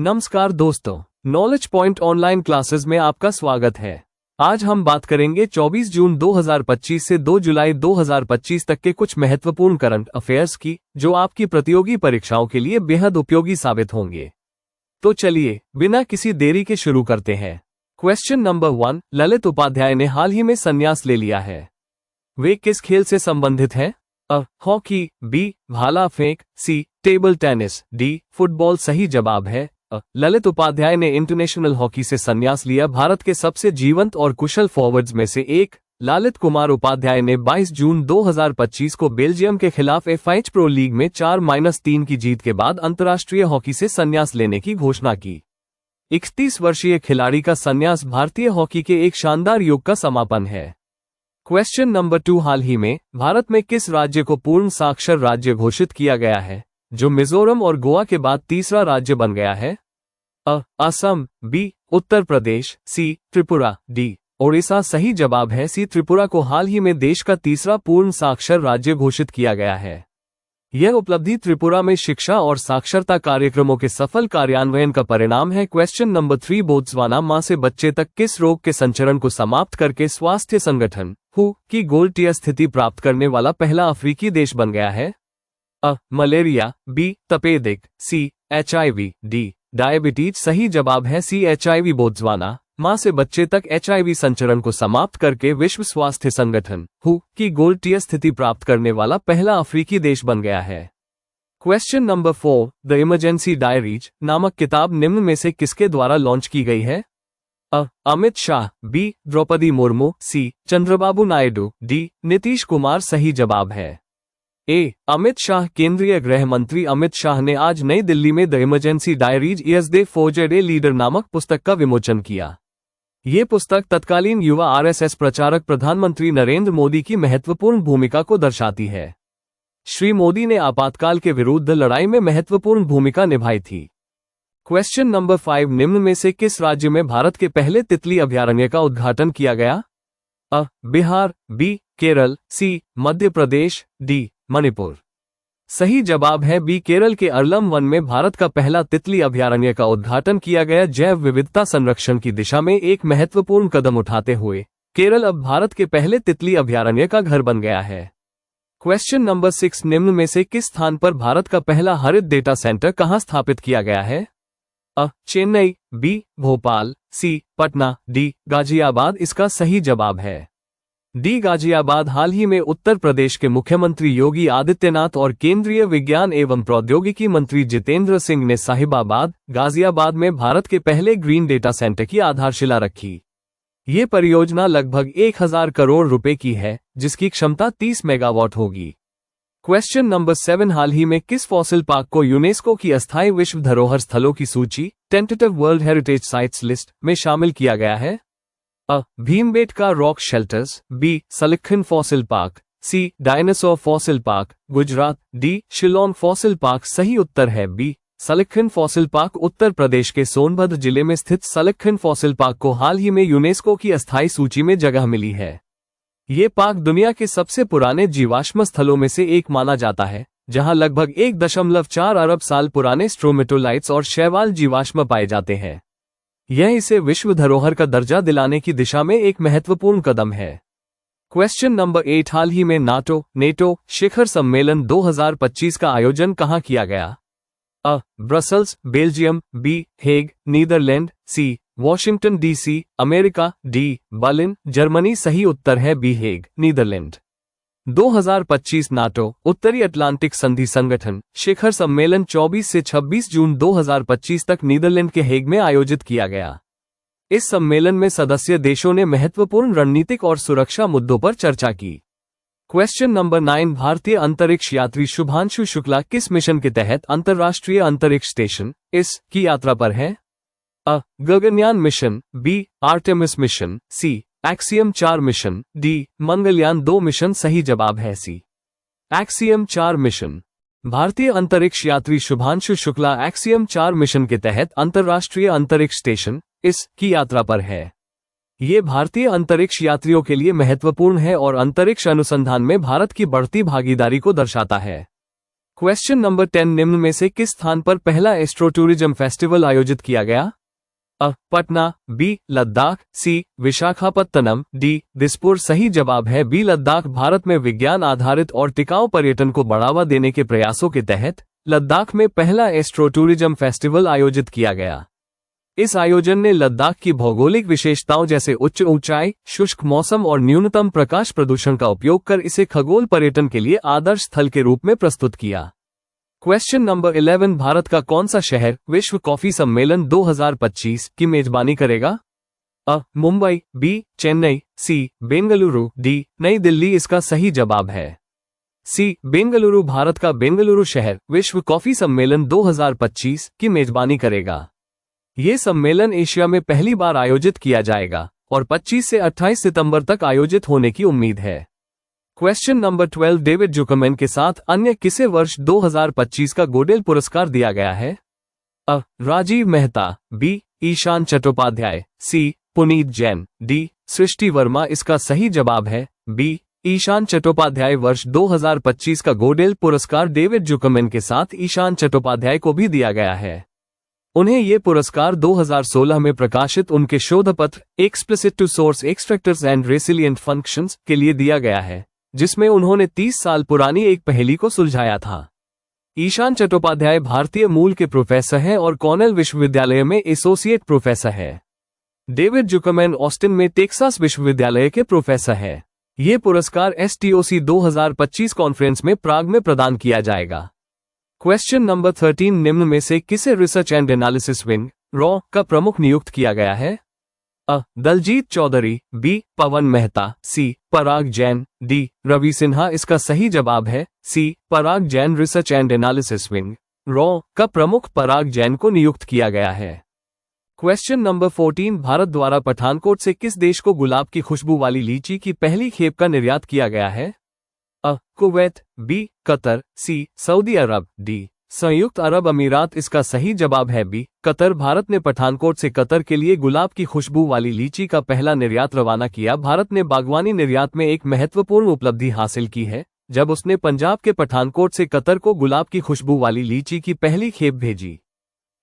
नमस्कार दोस्तों, knowledge point online classes में आपका स्वागत है। आज हम बात करेंगे 24 जून 2025 से 2 जुलाई 2025 तक के कुछ महत्वपूर्ण करंट अफेयर्स की, जो आपकी प्रतियोगी परीक्षाओं के लिए बेहद उपयोगी साबित होंगे। तो चलिए बिना किसी देरी के शुरू करते हैं। क्वेश्चन नंबर 1, ललित उपाध्याय ने हाल ही में संन्यास ले लिया है। वे किस खेल से संबंधित हैं? अ. Hockey, B. भाला फेंक, C. Table tennis, D. Football. सही जवाब है ललित उपाध्याय ने इंटरनेशनल हॉकी से संन्यास लिया। भारत के सबसे जीवंत और कुशल फॉरवर्ड्स में से एक ललित कुमार उपाध्याय ने 22 जून 2025 को बेल्जियम के खिलाफ F1 प्रो लीग में 4-3 की जीत के बाद अंतर्राष्ट्रीय हॉकी से संन्यास लेने की घोषणा की। 31 वर्षीय खिलाड़ी का संन्यास भारतीय हॉकी के एक शानदार युग का समापन है। क्वेश्चन नंबर 2, हाल ही में भारत में किस राज्य को पूर्ण साक्षर राज्य घोषित किया गया है, जो मिजोरम और गोवा के बाद तीसरा राज्य बन गया है? अ. असम, बी. उत्तर प्रदेश, सी. त्रिपुरा, डी. ओडिशा। सही जवाब है सी. त्रिपुरा को हाल ही में देश का तीसरा पूर्ण साक्षर राज्य घोषित किया गया है। यह उपलब्धि त्रिपुरा में शिक्षा और साक्षरता कार्यक्रमों के सफल कार्यान्वयन का परिणाम है। क्वेश्चन नंबर 3, बोत्सवाना मां से बच्चे तक किस रोग के संचरण को समाप्त करके स्वास्थ्य संगठन WHO की गोल्ड टियर स्थिति प्राप्त करने वाला पहला अफ्रीकी देश बन गया है? अ. Malaria, B. तपेदिक, सी. HIV, D. डायबिटीज। सही जवाब है सी. HIV। बोत्सवाना मां से बच्चे तक HIV संचरण को समाप्त करके विश्व स्वास्थ्य संगठन WHO की गोल्ड टियर स्थिति प्राप्त करने वाला पहला अफ्रीकी देश बन गया है। Question number 4, the emergency diaries नामक किताब निम्न में से किसके द्वारा लॉन्च की गई है? अ. अमित शाह, बी. द्रौपदी मुर्मू, सी. चंद्रबाबू नायडू, डी. नीतीश कुमार। सही जवाब है ए. अमित शाह। केंद्रीय गृह मंत्री अमित शाह ने आज नई दिल्ली में the emergency diaries is the forward a leader नामक पुस्तक का विमोचन किया। ये पुस्तक तत्कालीन युवा RSS प्रचारक प्रधानमंत्री नरेंद्र मोदी की महत्वपूर्ण भूमिका को दर्शाती है। श्री मोदी ने आपातकाल के विरुद्ध लड़ाई में महत्वपूर्ण भूमिका निभाई थी। क्वेश्चन नंबर 5, निम्न में से किस राज्य में भारत के पहले तितली अभयारण्य का उद्घाटन किया गया? अ. बिहार, बी. केरल, सी. मध्य प्रदेश, डी. मणिपुर। सही जवाब है बी. केरल के अर्लम वन में भारत का पहला तितली अभयारण्य का उद्घाटन किया गया। जैव विविधता संरक्षण की दिशा में एक महत्वपूर्ण कदम उठाते हुए केरल अब भारत के पहले तितली अभयारण्य का घर बन गया है। क्वेश्चन नंबर 6, निम्न में से किस स्थान पर भारत का पहला हरित डेटा सेंटर कहां स्थापित किया गया है? अ. चेन्नई, बी. भोपाल, सी. पटना, डी. गाजियाबाद। इसका सही जवाब है डी. गाजियाबाद। हाल ही में उत्तर प्रदेश के मुख्यमंत्री योगी आदित्यनाथ और केंद्रीय विज्ञान एवं प्रौद्योगिकी मंत्री जितेंद्र सिंह ने साहिबाबाद, गाजियाबाद में भारत के पहले ग्रीन डेटा सेंटर की आधारशिला रखी। ये परियोजना लगभग 1000 करोड़ रुपए की है, जिसकी क्षमता 30 मेगावाट होगी। क्वेश्चन नंबर 7, हाल ही में किस फॉसिल पार्क को यूनेस्को की अस्थायी विश्व धरोहर स्थलों की सूची tentative world heritage sites list में शामिल किया गया है? अ. Bhimbetka rock shelters, B. Salkhan fossil park, C. Dinosaur fossil park, Gujarat, D. Shillong fossil park. सही उत्तर है B. Salkhan fossil park. Uttar Pradesh के सोनभद्र जिले में स्थित सलिखन फॉसिल पार्क को हाल ही में यूनेस्को की अस्थायी सूची में जगह मिली है। ये पार्क दुनिया के सबसे पुराने जीवाश्म स्थलों में से एक माना जाता है, जहां लगभग 1.4 अरब साल पुराने स्ट्रोमेटोलाइट्स और शैवाल जीवाश्म पाए जाते हैं। यह इसे विश्व धरोहर का दर्जा दिलाने की दिशा में एक महत्वपूर्ण कदम है। क्वेश्चन नंबर 8, हाल ही में नेटो शिखर सम्मेलन 2025 का आयोजन कहां किया गया? अ. Brussels, Belgium, B. Hague, Netherlands, C. Washington DC, America, D. Berlin, Germany. सही उत्तर है बी. Hague, Netherlands. 2025 नाटो उत्तरी अटलांटिक संधि संगठन शिखर सम्मेलन 24 से 26 जून 2025 तक नीदरलैंड के हेग में आयोजित किया गया। इस सम्मेलन में सदस्य देशों ने महत्वपूर्ण रणनीतिक और सुरक्षा मुद्दों पर चर्चा की। क्वेश्चन नंबर 9, भारतीय अंतरिक्ष यात्री शुभांशु शुक्ला किस मिशन के तहत अंतर्राष्ट्रीय अंतरिक्ष स्टेशन ISS की यात्रा पर है? अ. Gaganyaan mission, B. Artemis mission, C. Axiom 4 mission, D. Mangalyaan 2 mission. सही जवाब है सी. Axiom 4 mission. भारतीय अंतरिक्ष यात्री शुभांशु शुक्ला एक्सियम 4 मिशन के तहत अंतर्राष्ट्रीय अंतरिक्ष स्टेशन ISS की यात्रा पर है। ये भारतीय अंतरिक्ष यात्रियों के लिए महत्वपूर्ण है और अंतरिक्ष अनुसंधान में भारत की बढ़ती भागीदारी को दर्शाता है। क्वेश्चन नंबर 10 निम्न में से किस स्थान पर पहला एस्ट्रो टूरिज्म फेस्टिवल आयोजित किया गया? पटना, बी लद्दाख, सी विशाखापत्तनम, डी दिसपुर। सही जवाब है बी लद्दाख। भारत में विज्ञान आधारित और टिकाऊ पर्यटन को बढ़ावा देने के प्रयासों के तहत लद्दाख में पहला एस्ट्रो टूरिज्म फेस्टिवल आयोजित किया गया। इस आयोजन ने लद्दाख की भौगोलिक विशेषताओं जैसे उच्च ऊंचाई, शुष्क मौसम और न्यूनतम प्रकाश प्रदूषण का उपयोग कर इसे खगोल पर्यटन के लिए आदर्श स्थल के रूप में प्रस्तुत किया। क्वेश्चन नंबर 11 भारत का कौन सा शहर विश्व कॉफी सम्मेलन 2025 की मेजबानी करेगा? मुंबई, बी चेन्नई, सी बेंगलुरु, डी नई दिल्ली। इसका सही जवाब है सी बेंगलुरु। भारत का बेंगलुरु शहर विश्व कॉफी सम्मेलन 2025 की मेजबानी करेगा। ये सम्मेलन एशिया में पहली बार आयोजित किया जाएगा और 25 से 28 सितंबर तक आयोजित होने की उम्मीद है। क्वेश्चन नंबर 12 डेविड जुकरमैन के साथ अन्य किसे वर्ष 2025 का गोल्डन पुरस्कार दिया गया है? राजीव मेहता, बी ईशान चट्टोपाध्याय, सी पुनीत जैन, डी सृष्टि वर्मा। इसका सही जवाब है बी ईशान चट्टोपाध्याय। वर्ष 2025 का गोल्डन पुरस्कार डेविड जुकरमैन के साथ ईशान चट्टोपाध्याय को भी दिया गया है। उन्हें ये पुरस्कार 2016 में प्रकाशित उनके शोधपत्र explicit to source extractors and resilient functions के लिए दिया गया है, जिसमें उन्होंने 30 साल पुरानी एक पहेली को सुलझाया था। ईशान चट्टोपाध्याय भारतीय मूल के प्रोफेसर हैं और कॉर्नेल विश्वविद्यालय में एसोसिएट प्रोफेसर है। डेविड जुकरमैन ऑस्टिन में टेक्सास विश्वविद्यालय के प्रोफेसर है। ये पुरस्कार STOC 2025 कॉन्फ्रेंस में प्राग में प्रदान किया जाएगा। क्वेश्चन नंबर 13 निम्न में से किसे रिसर्च एंड एनालिसिस विंग रॉ का प्रमुख नियुक्त किया गया है? Daljit Chaudhary, B Pavan Mehta, C Parag Jain, D Ravi Sinha. इसका सही जवाब है C Parag Jain. Research and analysis wing रॉ का प्रमुख पराग जैन को नियुक्त किया गया है। क्वेश्चन नंबर 14 भारत द्वारा पठानकोट से किस देश को गुलाब की खुशबू वाली लीची की पहली खेप का निर्यात किया गया है? Kuwait, B Qatar, C Saudi Arabia, D संयुक्त अरब अमीरात। इसका सही जवाब है बी कतर। भारत ने पठानकोट से कतर के लिए गुलाब की खुशबू वाली लीची का पहला निर्यात रवाना किया। भारत ने बागवानी निर्यात में एक महत्वपूर्ण उपलब्धि हासिल की है जब उसने पंजाब के पठानकोट से कतर को गुलाब की खुशबू वाली लीची की पहली खेप भेजी।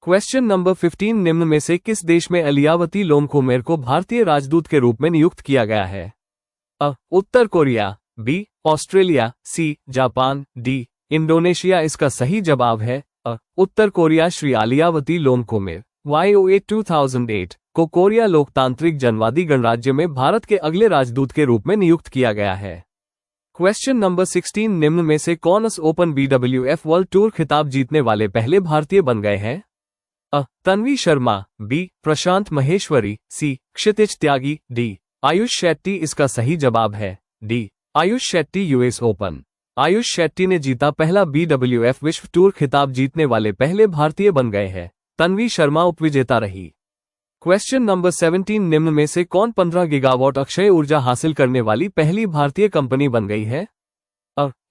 क्वेश्चन नंबर 15 निम्न में से किस देश में अलियावती लोमखोमेर को भारतीय राजदूत के रूप में नियुक्त किया गया है? उत्तर Korea, B Australia, C Japan, D Indonesia. इसका सही जवाब है उत्तर कोरिया। श्री अलियावती लोमखोमेर YOA 2008 को कोरिया लोकतांत्रिक जनवादी गणराज्य में भारत के अगले राजदूत के रूप में नियुक्त किया गया है। क्वेश्चन नंबर 16 निम्न में से कौन US open BWF world tour खिताब जीतने वाले पहले भारतीय बन गए हैं? तन्वी शर्मा, बी प्रशांत महेश्वरी, सी क्षितिज त्यागी, डी आयुष शेट्टी। इसका सही जवाब है D Ayush Shetty. US open Ayush Shetty ने जीता पहला BWF विश्व टूर खिताब जीतने वाले पहले भारतीय बन गए हैं। तन्वी शर्मा उपविजेता रही। क्वेश्चन नंबर 17 निम्न में से कौन 15 गीगावाट अक्षय ऊर्जा हासिल करने वाली पहली भारतीय कंपनी बन गई है?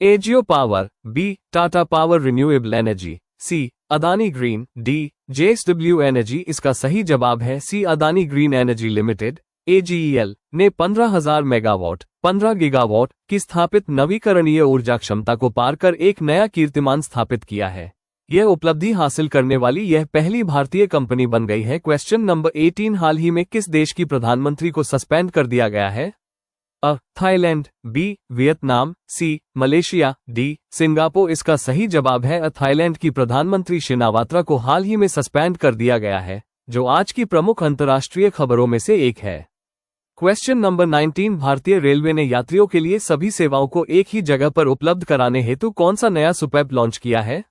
एजियो power, B Tata power renewable energy, C Adani green, D JSW energy. इसका सही जवाब है C Adani green energy limited AGEL ने 15,000 मेगावाट 15 गीगावाट की स्थापित नवीकरणीय ऊर्जा क्षमता को पार कर एक नया कीर्तिमान स्थापित किया है। यह उपलब्धि हासिल करने वाली यह पहली भारतीय कंपनी बन गई है। क्वेश्चन नंबर 18 हाल ही में किस देश की प्रधानमंत्री को सस्पेंड कर दिया गया है? थाईलैंड, बी वियतनाम, सी मलेशिया, डी सिंगापुर। इसका सही जवाब है थाईलैंड की प्रधानमंत्री शिनावात्रा को हाल ही में सस्पेंड कर दिया गया है, जो आज की प्रमुख अंतर्राष्ट्रीय खबरों में से एक है। क्वेश्चन नंबर 19 भारतीय रेलवे ने यात्रियों के लिए सभी सेवाओं को एक ही जगह पर उपलब्ध कराने हेतु कौन सा नया सुपैप लॉन्च किया है?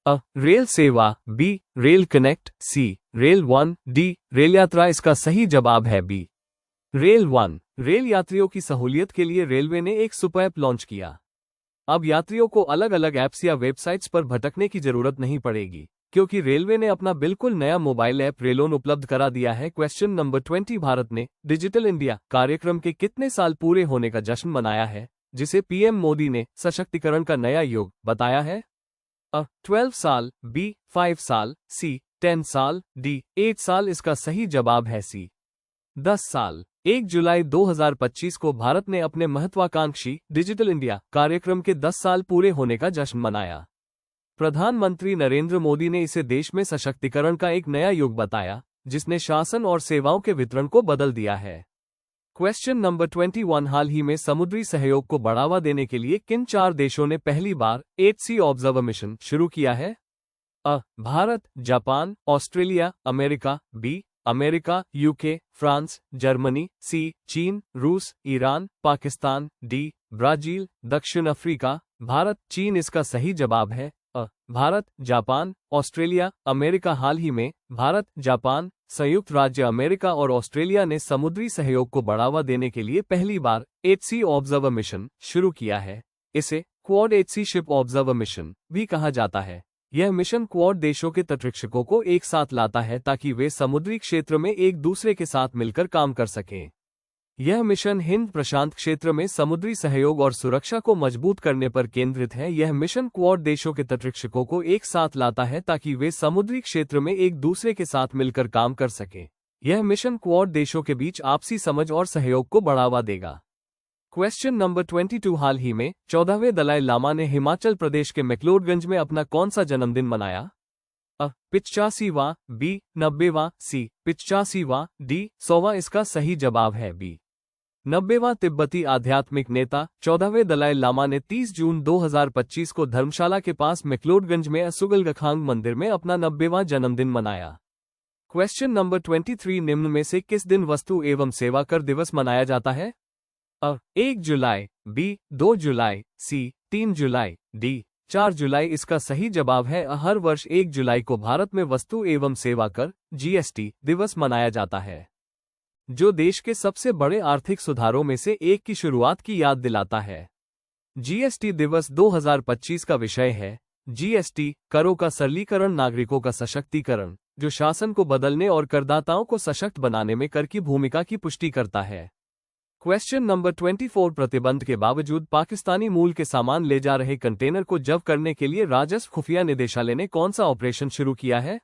रेल सेवा, बी रेल कनेक्ट, सी रेल वन, डी रेल यात्रा। इसका सही जवाब है बी रेल वन। रेल यात्रियों की सहूलियत के लिए रेलवे ने एक सुपैप लॉन्च किया। अब यात्रियों को अलग अलग ऐप्स या वेबसाइट्स पर भटकने की जरूरत नहीं पड़ेगी, क्योंकि रेलवे ने अपना बिल्कुल नया मोबाइल ऐप रेलोन उपलब्ध करा दिया है। क्वेश्चन नंबर 20 भारत ने डिजिटल इंडिया कार्यक्रम के कितने साल पूरे होने का जश्न मनाया है, जिसे PM मोदी ने सशक्तिकरण का नया युग बताया है? 12 साल, बी 5 साल, सी 10 साल, डी 8 साल। इसका सही जवाब है सी 10 साल। 1 जुलाई 2025 को भारत ने अपने महत्वाकांक्षी डिजिटल इंडिया कार्यक्रम के 10 साल पूरे होने का जश्न मनाया। प्रधानमंत्री नरेंद्र मोदी ने इसे देश में सशक्तिकरण का एक नया युग बताया, जिसने शासन और सेवाओं के वितरण को बदल दिया है। क्वेश्चन नंबर 21 हाल ही में समुद्री सहयोग को बढ़ावा देने के लिए किन 4 देशों ने पहली बार 8C ऑब्जर्वर मिशन शुरू किया है? अ. Bharat, Japan, Australia, America. B. America, UK, France, Germany. C. चीन, रूस, ईरान, पाकिस्तान। डी. ब्राजील, दक्षिण अफ्रीका। भारत, चीन इसका सही जवाब है। अ. Bharat, Japan, Australia, America. हाल ही में भारत, जापान, संयुक्त राज्य अमेरिका और ऑस्ट्रेलिया ने समुद्री सहयोग को बढ़ावा देने के लिए पहली बार 8C ऑब्जर्वर मिशन शुरू किया है। इसे quad 8C ship observer mission भी कहा जाता है। यह मिशन क्वाड देशों के तटरक्षकों को एक साथ लाता है ताकि वे समुद्री क्षेत्र में एक दूसरे के साथ मिलकर काम कर सकें। यह मिशन हिंद प्रशांत क्षेत्र में समुद्री सहयोग और सुरक्षा को मजबूत करने पर केंद्रित है। यह मिशन क्वाड देशों के तटरक्षकों को एक साथ लाता है ताकि वे समुद्री क्षेत्र में एक दूसरे के साथ मिलकर काम कर सकें। यह मिशन क्वाड देशों के बीच आपसी समझ और सहयोग को बढ़ावा देगा। क्वेश्चन नंबर 22 हाल ही में 14वें दलाई लामा ने हिमाचल प्रदेश के मैक्लोडगंज में अपना कौन सा जन्मदिन मनाया? अ. 85वां। बी. 90वां। सी. 85वां। डी. 100वां इसका सही जवाब है बी. 90वां। तिब्बती आध्यात्मिक नेता 14वें दलाई लामा ने 30 जून 2025 को धर्मशाला के पास मैक्लोडगंज में असुगलगखांग मंदिर में अपना 90वां जन्मदिन मनाया। क्वेश्चन नंबर 23 निम्न में से किस दिन वस्तु एवं सेवा कर दिवस मनाया जाता है? अ. 1 जुलाई। बी. 2 जुलाई। सी. 3 जुलाई। डी. 4 जुलाई इसका सही जवाब है। हर वर्ष 1 जुलाई को भारत में वस्तु एवं सेवा कर GST दिवस मनाया जाता है, जो देश के सबसे बड़े आर्थिक सुधारों में से एक की शुरुआत की याद दिलाता है। GST दिवस 2025 का विषय है GST करों का सरलीकरण, नागरिकों का सशक्तिकरण, जो शासन को बदलने और करदाताओं को सशक्त बनाने में कर की भूमिका की पुष्टि करता है। क्वेश्चन नंबर 24 प्रतिबंध के बावजूद पाकिस्तानी मूल के सामान ले जा रहे कंटेनर को जब्त करने के लिए राजस्व खुफिया निदेशालय ने कौन सा ऑपरेशन शुरू किया है?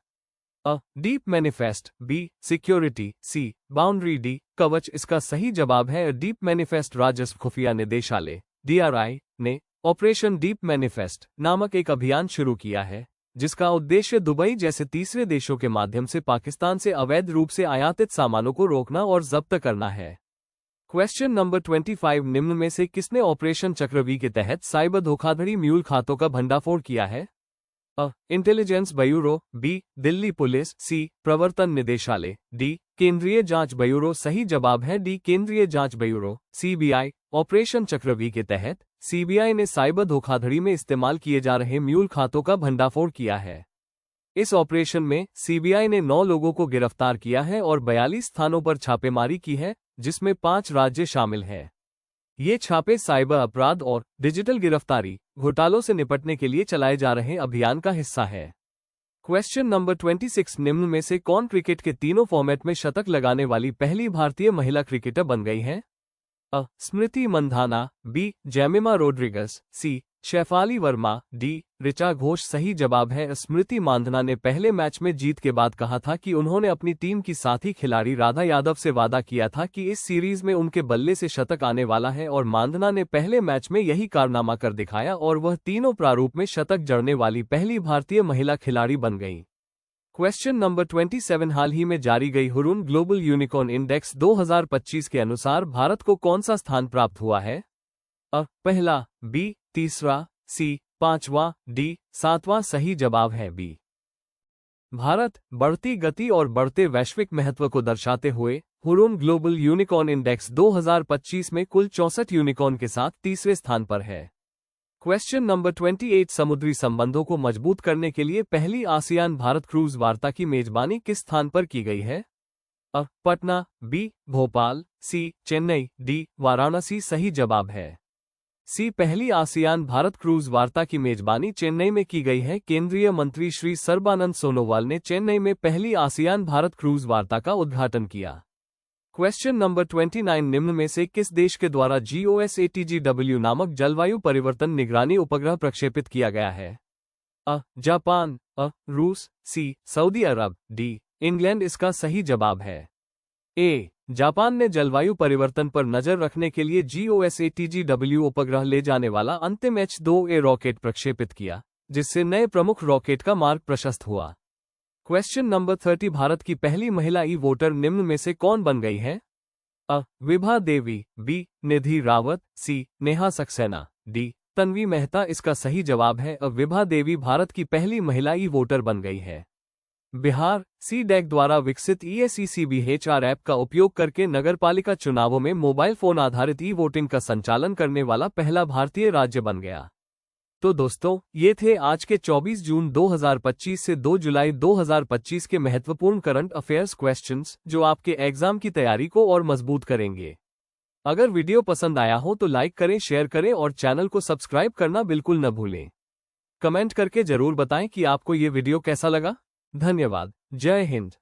अ. Deep manifest. B. Security. C. Boundary. D. Kavach इसका सही जवाब है डीप मैनिफेस्ट। राजस्व खुफिया निदेशालय DRI ने ऑपरेशन डीप मैनिफेस्ट नामक एक अभियान शुरू किया है, जिसका उद्देश्य दुबई जैसे तीसरे देशों के माध्यम से पाकिस्तान से अवैध रूप से आयातित सामानों को रोकना और जब्त करना है। क्वेश्चन नंबर 25 निम्न में से किसने ऑपरेशन चक्रव्यूह के तहत साइबर धोखाधड़ी म्यूल खातों का भंडाफोड़ किया है? अ. Intelligence bureau. B. Delhi police. C. प्रवर्तन निदेशालय। डी. केंद्रीय जांच ब्यूरो। सही जवाब है डी. केंद्रीय जांच ब्यूरो CBI। ऑपरेशन चक्रव्यूह के तहत CBI ने साइबर धोखाधड़ी में इस्तेमाल किए जा रहे म्यूल खातों का भंडाफोड़ किया है। इस ऑपरेशन में CBI ने 9 लोगों को गिरफ्तार किया है और 42 स्थानों पर छापेमारी की है, जिसमें 5 राज्य शामिल हैं। ये छापे साइबर अपराध और डिजिटल गिरफ्तारी घोटालों से निपटने के लिए चलाए जा रहे अभियान का हिस्सा है। क्वेश्चन नंबर 26 निम्न में से कौन क्रिकेट के तीनों फॉर्मेट में शतक लगाने वाली पहली भारतीय महिला क्रिकेटर बन गई है? अ. Smriti Mandhana. B. Jemimah Rodrigues. C. Shafali Verma. D. Richa Ghosh. सही जवाब है स्मृति मांधना ने पहले मैच में जीत के बाद कहा था कि उन्होंने अपनी टीम की साथी खिलाड़ी राधा यादव से वादा किया था कि इस सीरीज में उनके बल्ले से शतक आने वाला है, और मांधना ने पहले मैच में यही कारनामा कर दिखाया और वह तीनों प्रारूप में शतक जड़ने वाली पहली भारतीय महिला खिलाड़ी बन गई। क्वेश्चन नंबर 27 हाल ही में जारी गई हुरून ग्लोबल यूनिकॉर्न इंडेक्स 2025 के अनुसार भारत को कौन सा स्थान प्राप्त हुआ है? अ. पहला। बी. तीसरा। सी. पांचवा। डी. सातवां सही जवाब है बी. भारत बढ़ती गति और बढ़ते वैश्विक महत्व को दर्शाते हुए हुरून ग्लोबल यूनिकॉर्न इंडेक्स 2025 में कुल 64 यूनिकॉर्न के साथ तीसरे स्थान पर है। क्वेश्चन नंबर 28 समुद्री संबंधों को मजबूत करने के लिए पहली आसियान भारत क्रूज वार्ता की मेजबानी किस स्थान पर की गई है? अ. पटना। बी. भोपाल। सी. चेन्नई। डी. वाराणसी सही जवाब है सी. पहली आसियान भारत क्रूज वार्ता की मेजबानी चेन्नई में की गई है। केंद्रीय मंत्री श्री सर्बानंद सोनोवाल ने चेन्नई में पहली आसियान भारत क्रूज वार्ता का उद्घाटन किया। क्वेश्चन नंबर 29 निम्न में से किस देश के द्वारा GOSATGW नामक जलवायु परिवर्तन निगरानी उपग्रह प्रक्षेपित किया गया है? अ. जापान। अ. रूस। सी. Saudi Arabia. डी. इंग्लैंड इसका सही जवाब है ए. जापान ने जलवायु परिवर्तन पर नजर रखने के लिए GOSATGW उपग्रह ले जाने वाला अंतिम H-2A रॉकेट प्रक्षेपित किया, जिससे नए प्रमुख रॉकेट का मार्ग प्रशस्त हुआ। क्वेश्चन नंबर 30, भारत की पहली महिला ई वोटर निम्न में से कौन बन गई है? अ. विभा देवी, बी. निधि रावत, सी. नेहा सक्सेना, डी. तन्वी मेहता। इसका सही जवाब है अ. विभा देवी भारत की पहली महिला ई वोटर बन गई है। बिहार सीडैक द्वारा विकसित EACCBHR ऐप का उपयोग करके नगरपालिका चुनावों में मोबाइल फोन आधारित ई वोटिंग का संचालन करने वाला पहला भारतीय राज्य बन गया। तो दोस्तों, ये थे आज के 24 जून 2025 से 2 जुलाई 2025 के महत्वपूर्ण करंट अफेयर्स क्वेश्चंस, जो आपके एग्जाम की तैयारी को और मजबूत करेंगे। अगर वीडियो पसंद आया हो तो लाइक करें, शेयर करें और चैनल को सब्सक्राइब करना बिल्कुल न भूलें। कमेंट करके जरूर बताएं कि आपको ये वीडियो कैसा लगा। धन्यवाद। जय हिंद।